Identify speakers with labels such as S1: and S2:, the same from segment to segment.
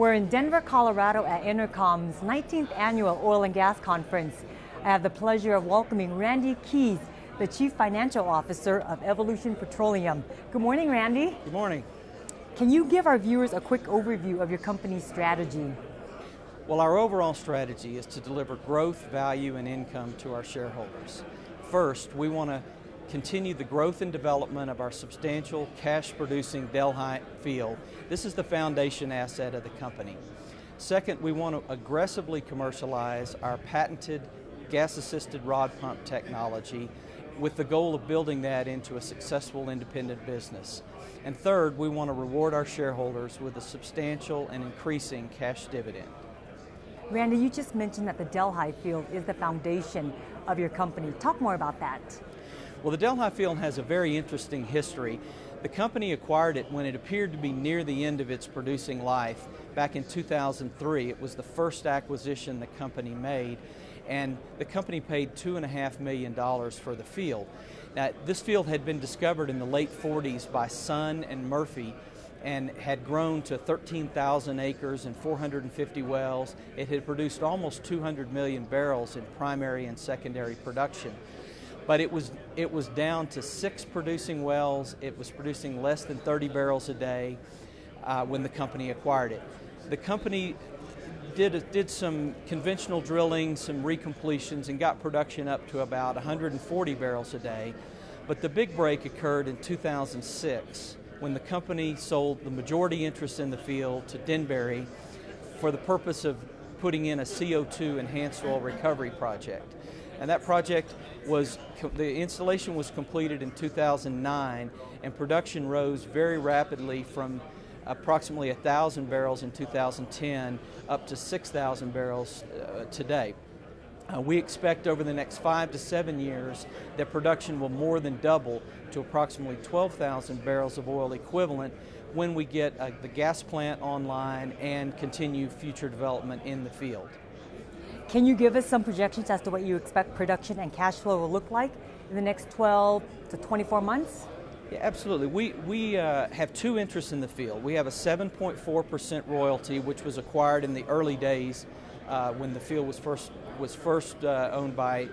S1: We're in Denver, Colorado at EnerCom's 19th Annual Oil and Gas Conference. I have the pleasure of welcoming Randy Keys, the Chief Financial Officer of Evolution Petroleum. Good morning, Randy.
S2: Good morning.
S1: Can you give our viewers a quick overview of your company's strategy?
S2: Well, our overall strategy is to deliver growth, value, and income to our shareholders. First, we want to continue the growth and development of our substantial cash-producing Delhi field. This is the foundation asset of the company. Second, we want to aggressively commercialize our patented gas-assisted rod pump technology with the goal of building that into a successful independent business. And third, we want to reward our shareholders with a substantial and increasing cash dividend.
S1: Randy, you just mentioned that the Delhi field is the foundation of your company. Talk more about that.
S2: Well, the Delhi field has a very interesting history. The company acquired it when it appeared to be near the end of its producing life. Back in 2003, it was the first acquisition the company made, and the company paid $2.5 million for the field. Now, this field had been discovered in the late 40s by Sun and Murphy and had grown to 13,000 acres and 450 wells. It had produced almost 200 million barrels in primary and secondary production. But it was down to 6 producing wells. It was producing less than 30 barrels a day when the company acquired it. The company did some conventional drilling, some recompletions, and got production up to about 140 barrels a day. But the big break occurred in 2006 when the company sold the majority interest in the field to Denbury for the purpose of putting in a CO2 enhanced oil recovery project. And that project the installation was completed in 2009, and production rose very rapidly from approximately 1,000 barrels in 2010 up to 6,000 barrels today. We expect over the next 5 to 7 years that production will more than double to approximately 12,000 barrels of oil equivalent when we get the gas plant online and continue future development in the field.
S1: Can you give us some projections as to what you expect production and cash flow will look like in the next 12 to 24 months?
S2: Yeah, absolutely. We have 2 interests in the field. We have a 7.4% royalty, which was acquired in the early days when the field was first owned by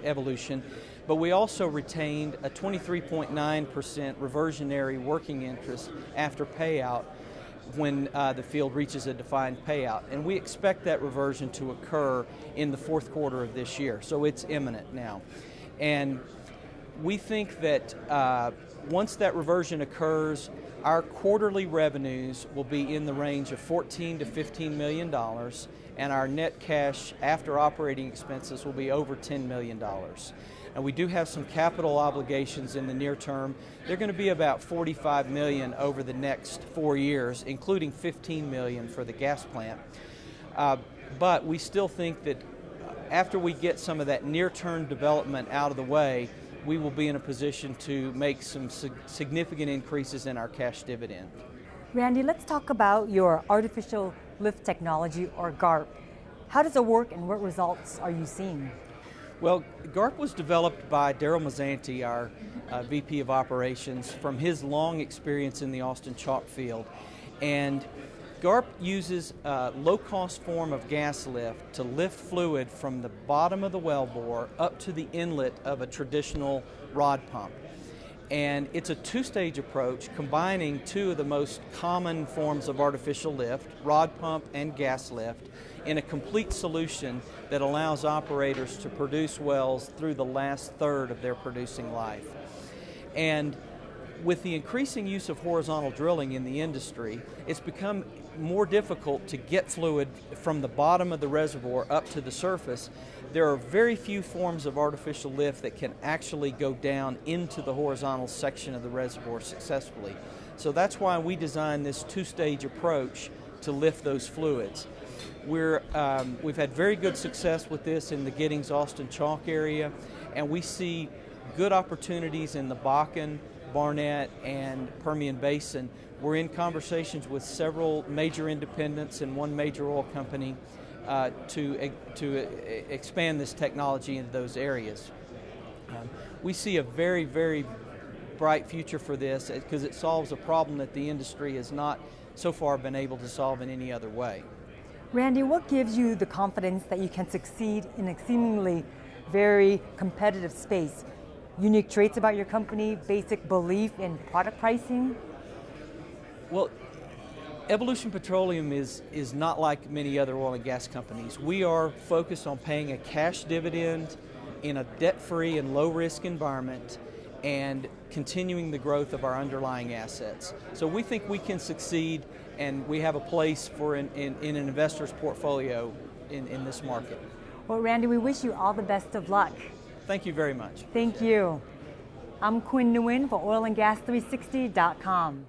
S2: Evolution. But we also retained a 23.9% reversionary working interest after payout when the field reaches a defined payout. And we expect that reversion to occur in the 4th quarter of this year, so it's imminent now. And we think that once that reversion occurs, our quarterly revenues will be in the range of $14 to $15 million, and our net cash after operating expenses will be over $10 million. And we do have some capital obligations in the near term. They're going to be about $45 million over the next 4 years, including $15 million for the gas plant. But we still think that after we get some of that near-term development out of the way, we will be in a position to make some significant increases in our cash dividend.
S1: Randy, let's talk about your artificial lift technology, or GARP. How does it work and what results are you seeing?
S2: Well, GARP was developed by Daryl Mazzanti, our VP of Operations, from his long experience in the Austin Chalk field. And GARP uses a low-cost form of gas lift to lift fluid from the bottom of the wellbore up to the inlet of a traditional rod pump. And it's a 2-stage approach combining 2 of the most common forms of artificial lift, rod pump and gas lift, in a complete solution that allows operators to produce wells through the last third of their producing life. And with the increasing use of horizontal drilling in the industry, it's become more difficult to get fluid from the bottom of the reservoir up to the surface. There are very few forms of artificial lift that can actually go down into the horizontal section of the reservoir successfully. So that's why we designed this 2-stage approach to lift those fluids. We've had very good success with this in the Giddings-Austin Chalk area, and we see good opportunities in the Bakken, Barnett, and Permian Basin. We're in conversations with several major independents and one major oil company to expand this technology into those areas. We see a very bright future for this because it solves a problem that the industry has not so far been able to solve in any other way.
S1: Randy, what gives you the confidence that you can succeed in a seemingly very competitive space? Unique traits about your company, basic belief in product pricing?
S2: Well, Evolution Petroleum is not like many other oil and gas companies. We are focused on paying a cash dividend in a debt-free and low-risk environment and continuing the growth of our underlying assets. So we think we can succeed, and we have a place for in an investor's portfolio in this market.
S1: Well, Randy, we wish you all the best of luck.
S2: Thank you very much.
S1: Thank you. I'm Quinn Nguyen for oilandgas360.com.